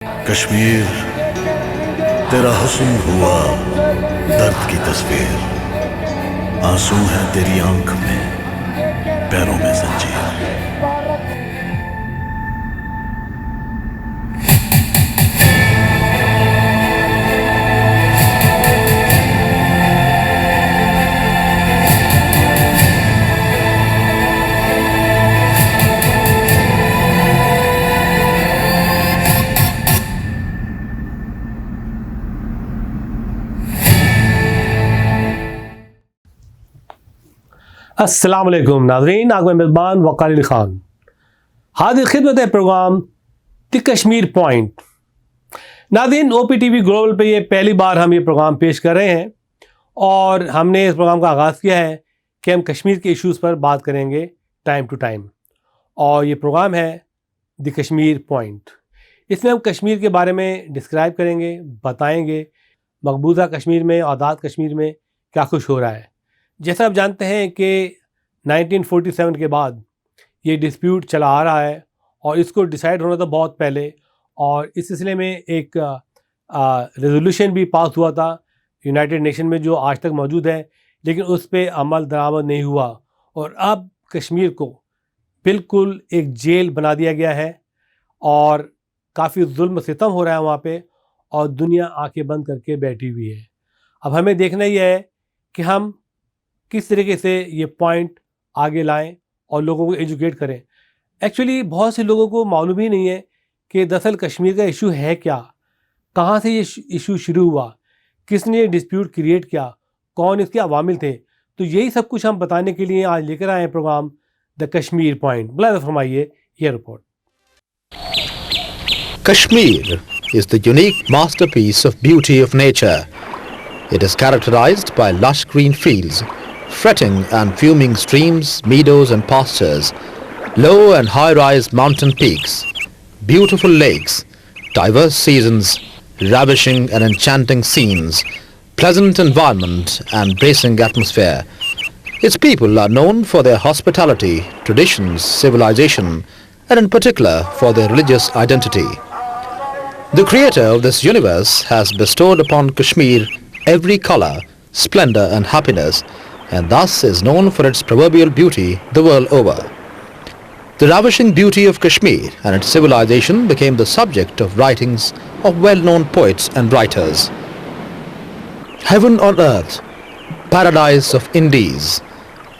कश्मीर तेरा हुस्न हुआ दर्द की तस्वीर, आंसू है तेरी आंख में, पैरों में जंजीर। अस्सलाम वालेकुम नाज़रीन, आग में मेज़बान वक़ार अली ख़ान हाजिर खिदमत है प्रोग्राम द कश्मीर पॉइंट। नाज़रीन, OPTV ग्लोबल पे ये पहली बार हम ये प्रोग्राम पेश कर रहे हैं और हमने इस प्रोग्राम का आगाज़ किया है कि हम कश्मीर के इश्यूज़ पर बात करेंगे टाइम टू टाइम, और ये प्रोग्राम है द कश्मीर पॉइंट। इसमें हम कश्मीर के बारे में डिस्क्राइब करेंगे, बताएंगे मकबूजा कश्मीर में, आज़ाद कश्मीर में क्या कुछ हो रहा है। जैसा आप जानते हैं कि 1947 के बाद ये डिस्प्यूट चला आ रहा है और इसको डिसाइड होना था बहुत पहले, और इस सिलसिले में एक रेजोल्यूशन भी पास हुआ था यूनाइटेड नेशन में जो आज तक मौजूद है, लेकिन उस पर अमल दरामद नहीं हुआ और अब कश्मीर को बिल्कुल एक जेल बना दिया गया है और काफ़ी जुल्म सितम हो रहा है वहाँ पे, और दुनिया आंखें बंद करके बैठी हुई है। अब हमें देखना ही है कि हम किस तरीके से ये पॉइंट आगे लाएं और लोगों को एजुकेट करें। एक्चुअली बहुत से लोगों को मालूम ही नहीं है कि दरअसल कश्मीर का इशू है क्या, कहाँ से ये इशू शुरू हुआ, किसने ये डिस्प्यूट क्रिएट किया, कौन इसके अवामिल थे। तो यही सब कुछ हम बताने के लिए आज लेकर आए हैं प्रोग्राम द कश्मीर पॉइंट। बुलाए फरमाइए ये report. Kashmir is the unique masterpiece of beauty of nature. It is characterized by lush green fields, fretting and fuming streams, meadows and pastures, low and high-rise mountain peaks, beautiful lakes, diverse seasons, ravishing and enchanting scenes, pleasant environment and bracing atmosphere. Its people are known for their hospitality, traditions, civilization, and in particular for their religious identity. The creator of this universe has bestowed upon Kashmir every color, splendor and happiness, and thus is known for its proverbial beauty the world over. The ravishing beauty of Kashmir and its civilization became the subject of writings of well-known poets and writers. Heaven on earth, paradise of Indies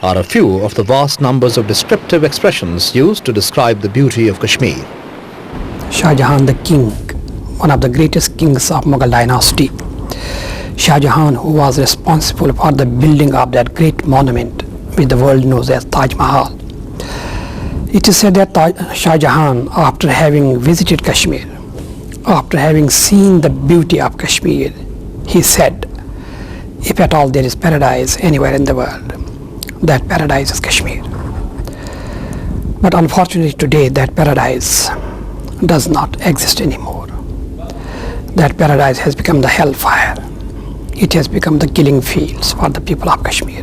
are a few of the vast numbers of descriptive expressions used to describe the beauty of Kashmir. Shah Jahan the king, one of the greatest kings of Mughal dynasty. Shah Jahan, who was responsible for the building of that great monument which the world knows as Taj Mahal. It is said that Shah Jahan, after having visited Kashmir, after having seen the beauty of Kashmir, he said, if at all there is paradise anywhere in the world, that paradise is Kashmir. But unfortunately today that paradise does not exist anymore. That paradise has become the hellfire. It has become the killing fields for the people of Kashmir.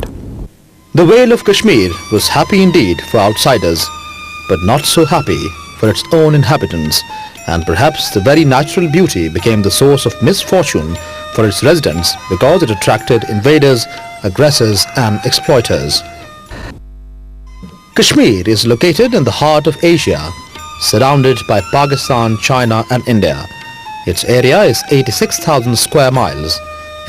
The Vale of Kashmir was happy indeed for outsiders, but not so happy for its own inhabitants, and perhaps the very natural beauty became the source of misfortune for its residents because it attracted invaders, aggressors and exploiters. Kashmir is located in the heart of Asia, surrounded by Pakistan, China and India. Its area is 86,000 square miles.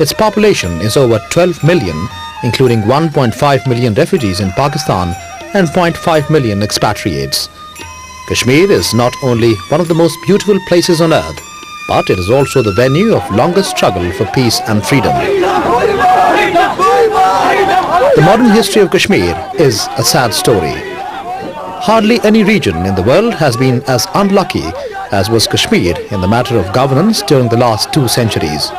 Its population is over 12 million, including 1.5 million refugees in Pakistan and 0.5 million expatriates. Kashmir is not only one of the most beautiful places on earth, but it is also the venue of longest struggle for peace and freedom. The modern history of Kashmir is a sad story. Hardly any region in the world has been as unlucky as was Kashmir in the matter of governance during the last 2 centuries.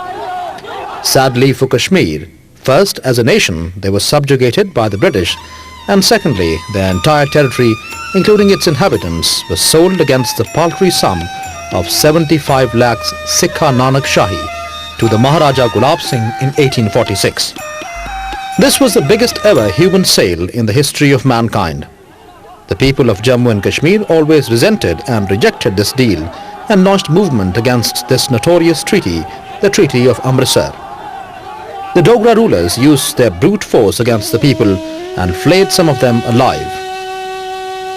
Sadly for Kashmir, first as a nation they were subjugated by the British, and secondly their entire territory, including its inhabitants, was sold against the paltry sum of 75 lakhs Sikha Nanak Shahi to the Maharaja Gulab Singh in 1846. This was the biggest ever human sale in the history of mankind. The people of Jammu and Kashmir always resented and rejected this deal and launched movement against this notorious treaty, the Treaty of Amritsar. The Dogra rulers used their brute force against the people and flayed some of them alive.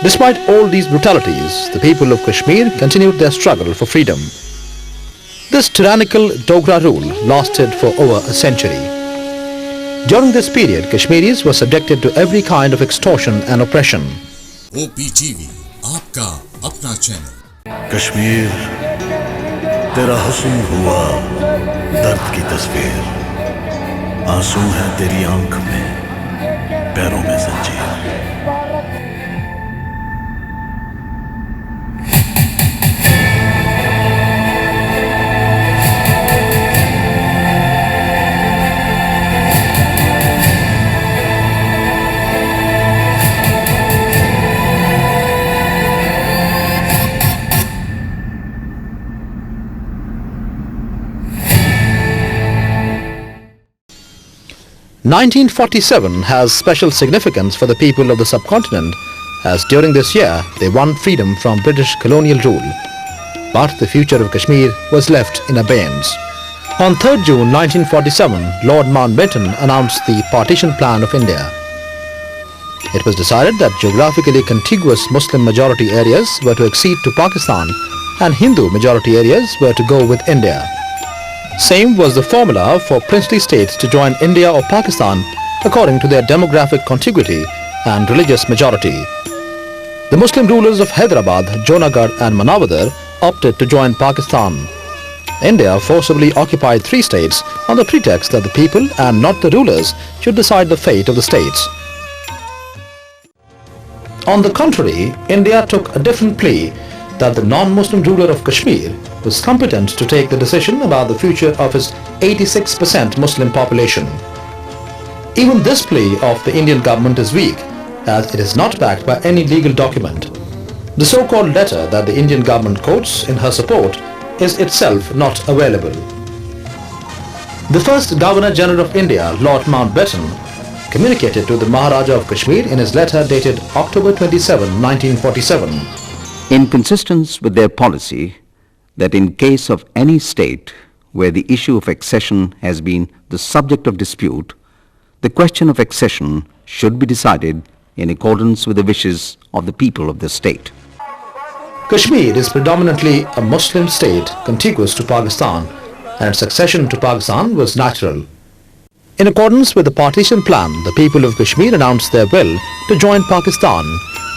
Despite all these brutalities, the people of Kashmir continued their struggle for freedom. This tyrannical Dogra rule lasted for over a century. During this period, Kashmiris were subjected to every kind of extortion and oppression. OPTV, आपका अपना channel. Kashmir तेरा हुस्न हुआ दर्द की तस्वीर, आंसू है तेरी आंख में, पैरों में जंजीर। 1947 has special significance for the people of the subcontinent, as during this year they won freedom from British colonial rule. But the future of Kashmir was left in abeyance. On 3rd June 1947, Lord Mountbatten announced the Partition Plan of India. It was decided that geographically contiguous Muslim majority areas were to accede to Pakistan and Hindu majority areas were to go with India. Same was the formula for princely states to join India or Pakistan according to their demographic contiguity and religious majority. The Muslim rulers of Hyderabad, Junagadh and Manavadar opted to join Pakistan. India forcibly occupied 3 states on the pretext that the people and not the rulers should decide the fate of the states. On the contrary, India took a different plea that the non-Muslim ruler of Kashmir was competent to take the decision about the future of its 86% Muslim population. Even this plea of the Indian government is weak, as it is not backed by any legal document. The so-called letter that the Indian government quotes in her support is itself not available. The first Governor General of India, Lord Mountbatten, communicated to the Maharaja of Kashmir in his letter dated October 27, 1947. In consistence with their policy that in case of any state where the issue of accession has been the subject of dispute, the question of accession should be decided in accordance with the wishes of the people of the state. Kashmir is predominantly a Muslim state contiguous to Pakistan, and its accession to Pakistan was natural. In accordance with the partition plan, the people of Kashmir announced their will to join Pakistan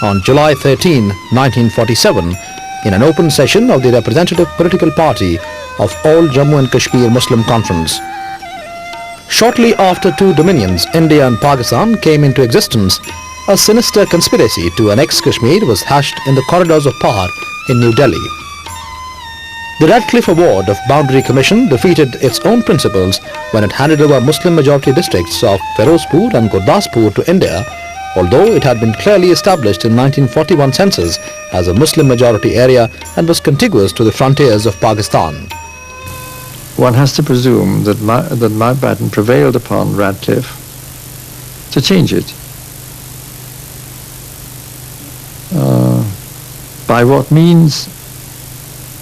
on July 13, 1947, in an open session of the representative political party of All Jammu and Kashmir Muslim Conference. Shortly after two dominions, India and Pakistan, came into existence, a sinister conspiracy to annex Kashmir was hatched in the corridors of power in New Delhi. The Radcliffe Award of Boundary Commission defeated its own principles when it handed over Muslim majority districts of Ferozpur and Gurdaspur to India, although it had been clearly established in 1941 census as a Muslim majority area and was contiguous to the frontiers of Pakistan. One has to presume that Mountbatten prevailed upon Radcliffe to change it. By what means,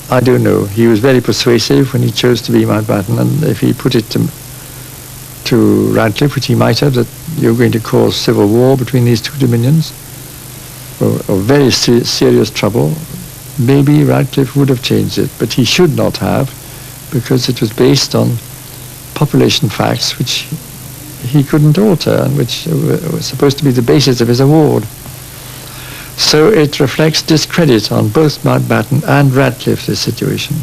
I don't know. He was very persuasive when he chose to be Mountbatten, and if he put it to Radcliffe, which he might have, that you're going to cause civil war between these two dominions, or very serious trouble, maybe Radcliffe would have changed it, but he should not have, because it was based on population facts which he couldn't alter and which were supposed to be the basis of his award. So it reflects discredit on both Mountbatten and Radcliffe, this situation.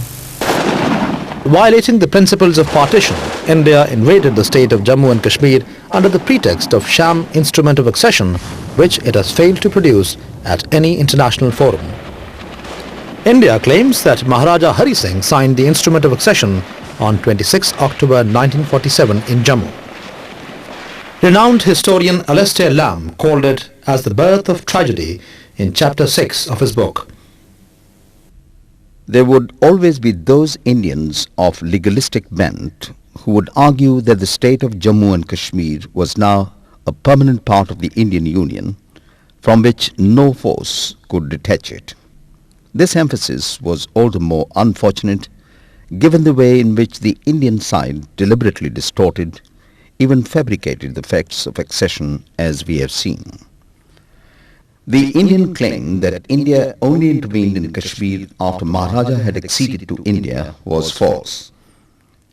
Violating the principles of partition, India invaded the state of Jammu and Kashmir under the pretext of sham instrument of accession, which it has failed to produce at any international forum. India claims that Maharaja Hari Singh signed the instrument of accession on 26 October 1947 in Jammu. Renowned historian Alastair Lamb called it as the birth of tragedy in chapter 6 of his book. There would always be those Indians of legalistic bent who would argue that the state of Jammu and Kashmir was now a permanent part of the Indian Union, from which no force could detach it. This emphasis was all the more unfortunate given the way in which the Indian side deliberately distorted, even fabricated the facts of accession as we have seen. The Indian claim that India only intervened in Kashmir after Maharaja had acceded to India was false,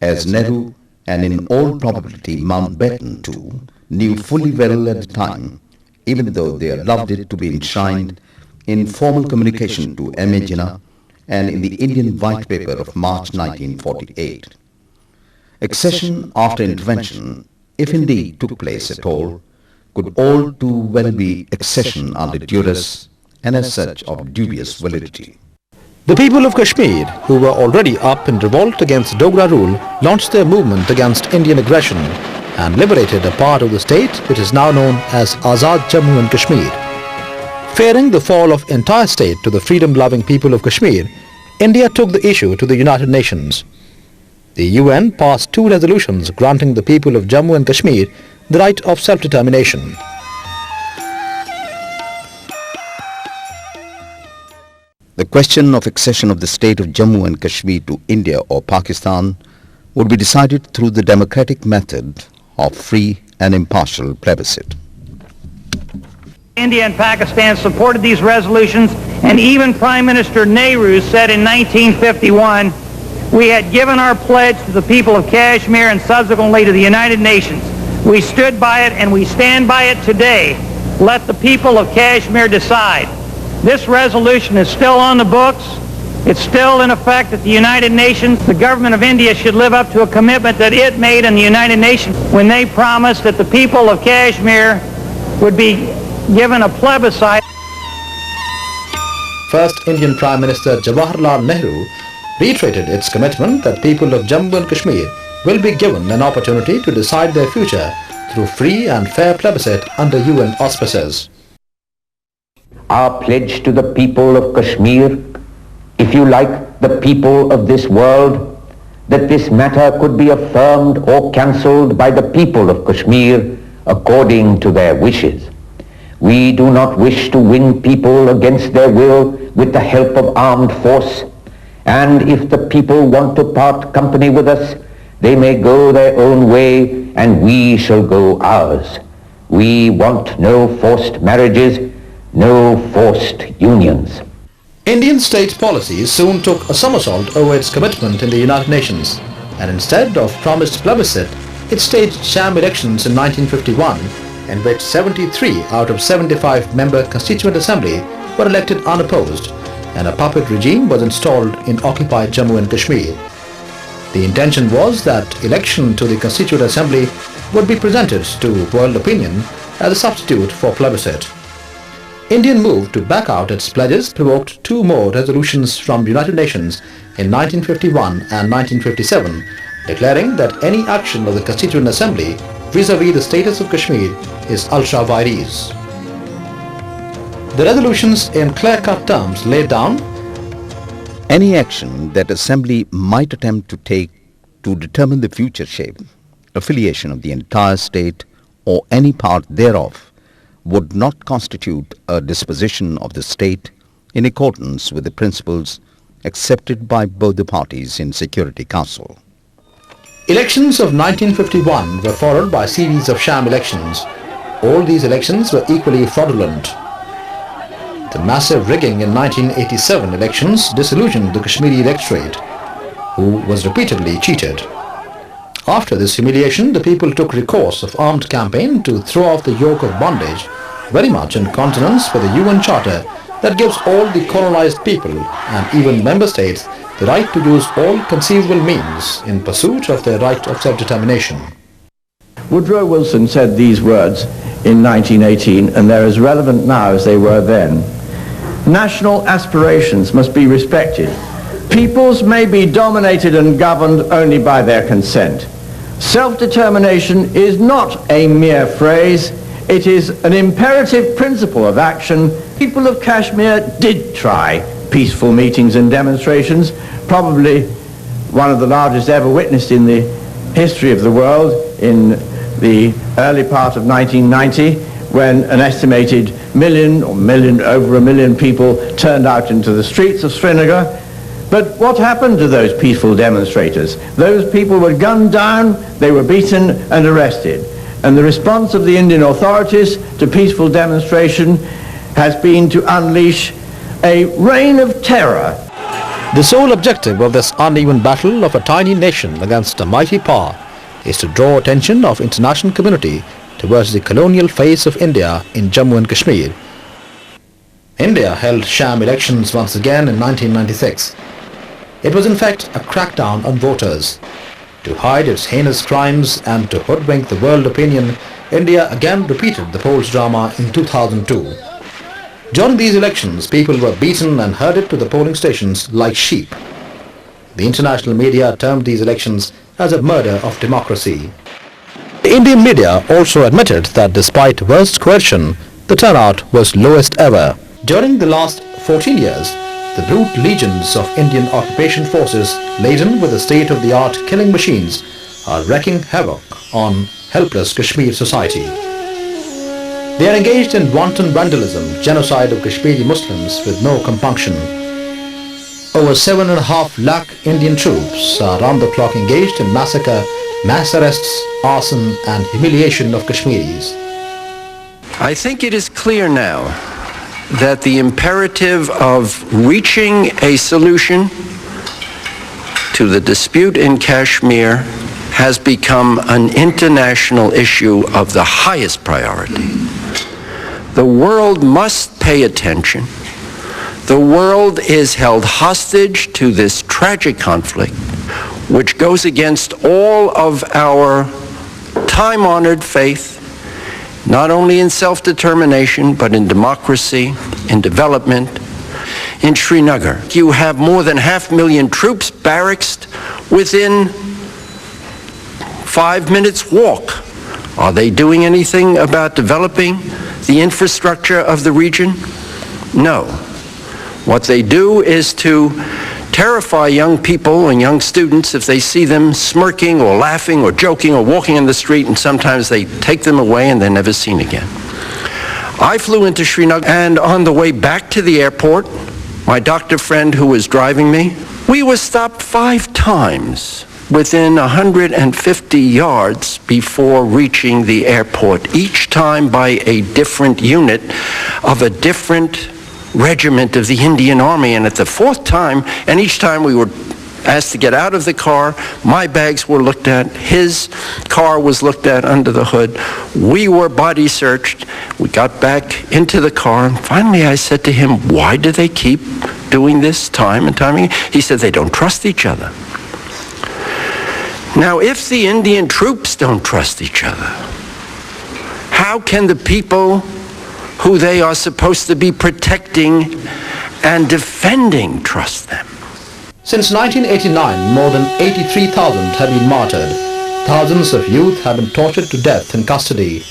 as Nehru and in all probability Mountbatten too knew fully well at the time, even though they allowed it to be enshrined in formal communication to M.A. Jinnah and in the Indian White Paper of March 1948. Accession after intervention, if indeed took place at all, could all too well be accession under duress and as such of dubious validity. The people of Kashmir, who were already up in revolt against Dogra rule, launched their movement against Indian aggression and liberated a part of the state which is now known as Azad Jammu and Kashmir. Fearing the fall of entire state to the freedom-loving people of Kashmir, India took the issue to the United Nations. The UN passed 2 resolutions granting the people of Jammu and Kashmir the right of self-determination. The question of accession of the state of Jammu and Kashmir to India or Pakistan would be decided through the democratic method of free and impartial plebiscite. India and Pakistan supported these resolutions, and even Prime Minister Nehru said in 1951, we had given our pledge to the people of Kashmir and subsequently to the United Nations. We stood by it and we stand by it today. Let the people of Kashmir decide. This resolution is still on the books. It's still in effect at the United Nations. The government of India should live up to a commitment that it made in the United Nations when they promised that the people of Kashmir would be given a plebiscite. First Indian Prime Minister Jawaharlal Nehru reiterated its commitment that people of Jammu and Kashmir will be given an opportunity to decide their future through free and fair plebiscite under UN auspices. Our pledge to the people of Kashmir, if you like, the people of this world, that this matter could be affirmed or cancelled by the people of Kashmir according to their wishes. We do not wish to win people against their will with the help of armed force, and if the people want to part company with us, they may go their own way and we shall go ours. We want no forced marriages, no forced unions. Indian state policy soon took a somersault over its commitment in the United Nations, and instead of promised plebiscite, it staged sham elections in 1951, in which 73 out of 75 member Constituent Assembly were elected unopposed, and a puppet regime was installed in occupied Jammu and Kashmir. The intention was that election to the Constituent Assembly would be presented to world opinion as a substitute for plebiscite. Indian move to back out its pledges provoked 2 more resolutions from the United Nations in 1951 and 1957, declaring that any action of the Constituent Assembly vis-à-vis the status of Kashmir is ultra vires. The resolutions in clear-cut terms laid down Any action that Assembly might attempt to take to determine the future shape, affiliation of the entire state or any part thereof would not constitute a disposition of the state in accordance with the principles accepted by both the parties in Security Council. Elections of 1951 were followed by a series of sham elections. All these elections were equally fraudulent. The massive rigging in 1987 elections disillusioned the Kashmiri electorate, who was repeatedly cheated. After this humiliation, the people took recourse of armed campaign to throw off the yoke of bondage, very much in consonance with the UN Charter that gives all the colonized people and even member states the right to use all conceivable means in pursuit of their right of self-determination. Woodrow Wilson said these words in 1918, and they're as relevant now as they were then. National aspirations must be respected. Peoples may be dominated and governed only by their consent. Self-determination is not a mere phrase. It is an imperative principle of action. People of Kashmir did try peaceful meetings and demonstrations, probably one of the largest ever witnessed in the history of the world in the early part of 1990, when an estimated over a million people turned out into the streets of Srinagar. But what happened to those peaceful demonstrators? Those people were gunned down, they were beaten and arrested. And the response of the Indian authorities to peaceful demonstration has been to unleash a reign of terror. The sole objective of this uneven battle of a tiny nation against a mighty power is to draw attention of international community towards the colonial face of India in Jammu and Kashmir. India held sham elections once again in 1996. It was in fact a crackdown on voters. To hide its heinous crimes and to hoodwink the world opinion, India again repeated the polls drama in 2002. During these elections, people were beaten and herded to the polling stations like sheep. The international media termed these elections as a murder of democracy. The Indian media also admitted that despite worst coercion, the turnout was lowest ever. During the last 14 years, the brute legions of Indian occupation forces laden with the state-of-the-art killing machines are wreaking havoc on helpless Kashmir society. They are engaged in wanton vandalism, genocide of Kashmiri Muslims with no compunction. Over 7.5 lakh Indian troops are round the clock engaged in massacre, mass arrests, arson and humiliation of Kashmiris. I think it is clear now that the imperative of reaching a solution to the dispute in Kashmir has become an international issue of the highest priority. The world must pay attention. The world is held hostage to this tragic conflict, which goes against all of our time-honored faith, not only in self-determination, but in democracy, in development. In Srinagar, you have more than 500,000 troops barracked within 5 minutes walk. Are they doing anything about developing the infrastructure of the region? No. What they do is to terrify young people and young students if they see them smirking or laughing or joking or walking in the street, and sometimes they take them away and they're never seen again. I flew into Srinagar, and on the way back to the airport, my doctor friend who was driving me, we were stopped 5 times within 150 yards before reaching the airport, each time by a different unit of a different regiment of the Indian Army. And at the 4th time, and each time we were asked to get out of the car, my bags were looked at, his car was looked at under the hood, we were body searched, we got back into the car, and finally I said to him, why do they keep doing this time and time again? He said, they don't trust each other. Now, if the Indian troops don't trust each other, how can the people who they are supposed to be protecting and defending trust them? Since 1989, more than 83,000 have been martyred. Thousands of youth have been tortured to death in custody.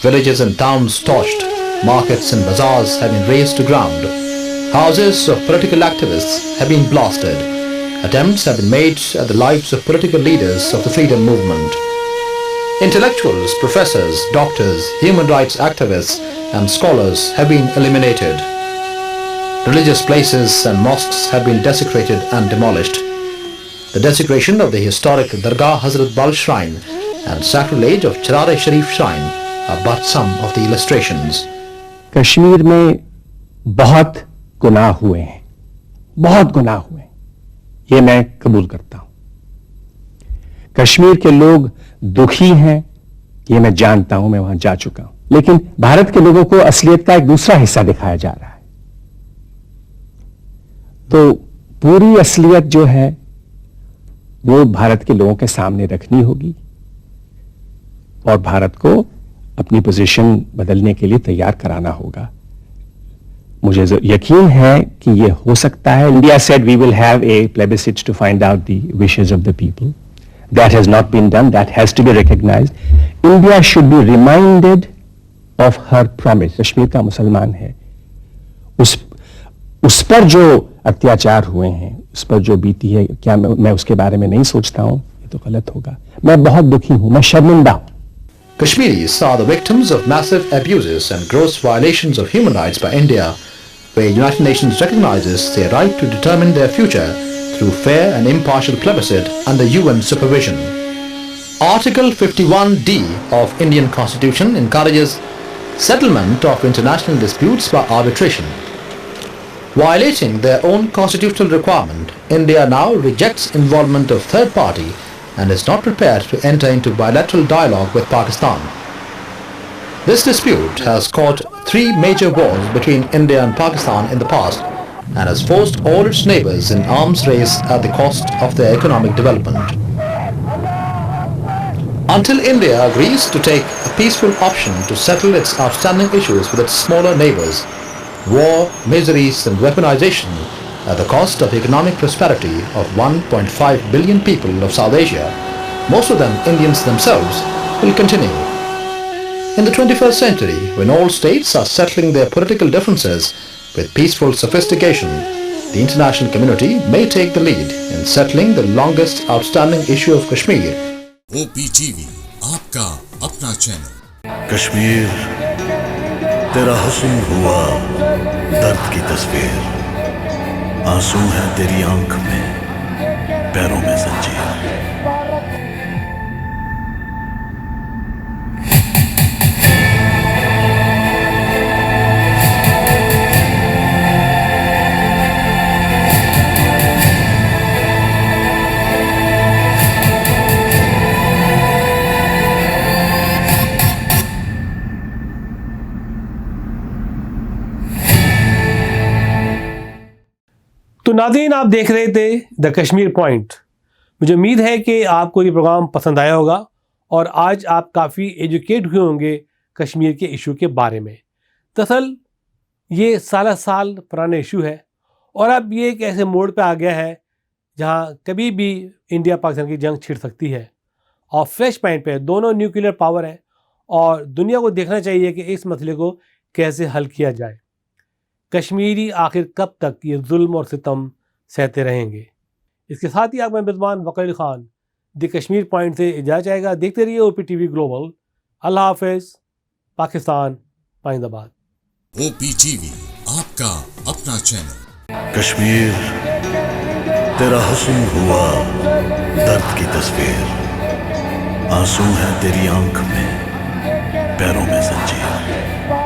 Villages and towns torched. Markets and bazaars have been razed to ground. Houses of political activists have been blasted. Attempts have been made at the lives of political leaders of the freedom movement. Intellectuals, professors, doctors, human rights activists and scholars have been eliminated. Religious places and mosques have been desecrated and demolished. The desecration of the historic Dargah Hazrat Bal Shrine and sacrilege of Charare Sharif Shrine are but some of the illustrations. Kashmir में बहुत गुनाह हुए हैं, बहुत गुनाह हुए, ये मैं कबूल करता हूं। कश्मीर के लोग दुखी हैं, ये मैं जानता हूं, मैं वहां जा चुका हूं। लेकिन भारत के लोगों को असलियत का एक दूसरा हिस्सा दिखाया जा रहा है। तो पूरी असलियत जो है वो भारत के लोगों के सामने रखनी होगी और भारत को अपनी पोजीशन बदलने के लिए तैयार कराना होगा। मुझे यकीन है कि ये हो सकता है। India said we will have a plebiscite to find out the wishes of the people. That has not been done. That has to be recognized. India should be reminded of her promise. Kashmir का मुसलमान है, उस पर जो अत्याचार हुए हैं, उस पर जो बीती है, क्या मैं उसके बारे में नहीं सोचता हूं? ये तो गलत होगा। मैं बहुत दुखी हूं, मैं शर्मिंदा हूं। Kashmiris are the victims of massive abuses and gross violations of human rights by India, where United Nations recognizes their right to determine their future through fair and impartial plebiscite under UN supervision. Article 51D of Indian Constitution encourages settlement of international disputes by arbitration. Violating their own constitutional requirement, India now rejects involvement of third party and is not prepared to enter into bilateral dialogue with Pakistan. This dispute has caused 3 major wars between India and Pakistan in the past and has forced all its neighbors in arms race at the cost of their economic development. Until India agrees to take a peaceful option to settle its outstanding issues with its smaller neighbors, war, miseries and weaponization at the cost of economic prosperity of 1.5 billion people of South Asia, most of them Indians themselves, will continue. In the 21st century, when all states are settling their political differences with peaceful sophistication, the international community may take the lead in settling the longest outstanding issue of Kashmir. OPTV, आपका अपना channel. Kashmir तेरा हुस्न हुआ दर्द की तस्वीर, आंसू है तेरी आंख में, पैरों में जंजीर। تو ناظرین، آپ دیکھ رہے تھے دا کشمیر پوائنٹ۔ مجھے امید ہے کہ آپ کو یہ پروگرام پسند آیا ہوگا اور آج آپ کافی ایجوکیٹ ہوئے ہوں گے کشمیر کے ایشو کے بارے میں۔ دراصل یہ سالہ سال پرانا ایشو ہے اور اب یہ ایک ایسے موڑ پہ آ گیا ہے جہاں کبھی بھی انڈیا پاکستان کی جنگ چھڑ سکتی ہے اور فریش پوائنٹ پہ دونوں نیوکلیئر پاور ہیں اور دنیا کو دیکھنا چاہیے کہ اس مسئلے کو کیسے حل کیا جائے۔ کشمیری آخر کب تک یہ ظلم اور ستم سہتے رہیں گے؟ اس کے ساتھ ہی آپ میں میزبان وقار علی خان دی کشمیر پوائنٹ سے اجازت چاہے گا۔ دیکھتے رہیے OPTV گلوبل۔ اللہ حافظ۔ پاکستان پائند آباد۔ OPTV، آپ کا اپنا چینل۔ کشمیر تیرا حسن ہوا درد کی تصویر، آنسو ہے تیری آنکھ میں، پیروں میں زنجیر۔